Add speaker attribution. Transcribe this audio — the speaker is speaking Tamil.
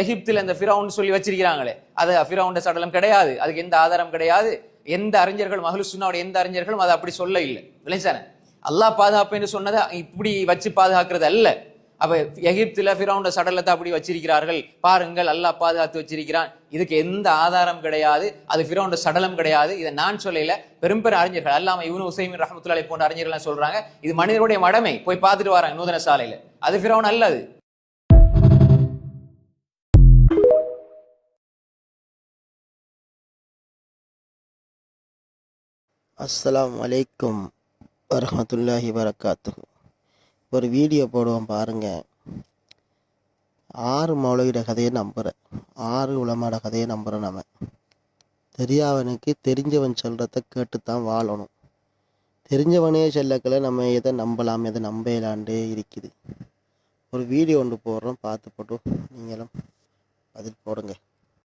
Speaker 1: எகிப்தில் அந்த ஃபிரௌன் சொல்லி வச்சிருக்கிறாங்களே, அது ஃபிரௌன் சடலம் கிடையாது, அதுக்கு எந்த ஆதாரம் கிடையாது. எந்த அறிஞர்களும் அஹ்லு சுன்னாவோட எந்த அறிஞர்களும் அதை அப்படி சொல்ல இல்லை. விளைச்சானே அல்லாஹ் பாதுகாப்பு என்று சொன்னதை இப்படி வச்சு பாதுகாக்கிறது அல்ல. அப்ப எகிப்துல ஃபிரௌன் சடலத்தை அப்படி வச்சிருக்கிறார்கள், பாருங்கள் அல்லாஹ் பாதுகாத்து வச்சிருக்கிறான், இதுக்கு எந்த ஆதாரம் கிடையாது, அது ஃபிரௌன் சடலம் கிடையாது. இதை நான் சொல்லல, பெரும்பெரும் அறிஞர்கள் அல்லாம இப்னு உஸைமின் ரஹ்மத்துல்லாஹி போன்ற அறிஞர்கள் சொல்றாங்க, இது மனிதனுடைய மடமை, போய் பார்த்துட்டு வராங்க நூதன சாலையில, அது ஃபிரௌன் அல்லது.
Speaker 2: அஸ்ஸலாமு அலைக்கும் வரஹ்மத்துல்லாஹி வரகாத்துஹு. ஒரு வீடியோ போடுவோம் பாருங்கள். 6 மௌலவியோட கதையை நம்புகிறேன், 6 உலமாட கதையை நம்புகிறேன். நம்ம தெரியாதவனுக்கு தெரிஞ்சவன் சொல்கிறத கேட்டுத்தான் வாழணும். தெரிஞ்சவனே சொல்லக்கல நம்ம எதை நம்பலாம் எதை நம்பலான்டே இருக்குது. ஒரு வீடியோ ஒன்று போடுறோம், பார்த்து போட்டு நீங்களும் பதில் போடுங்க.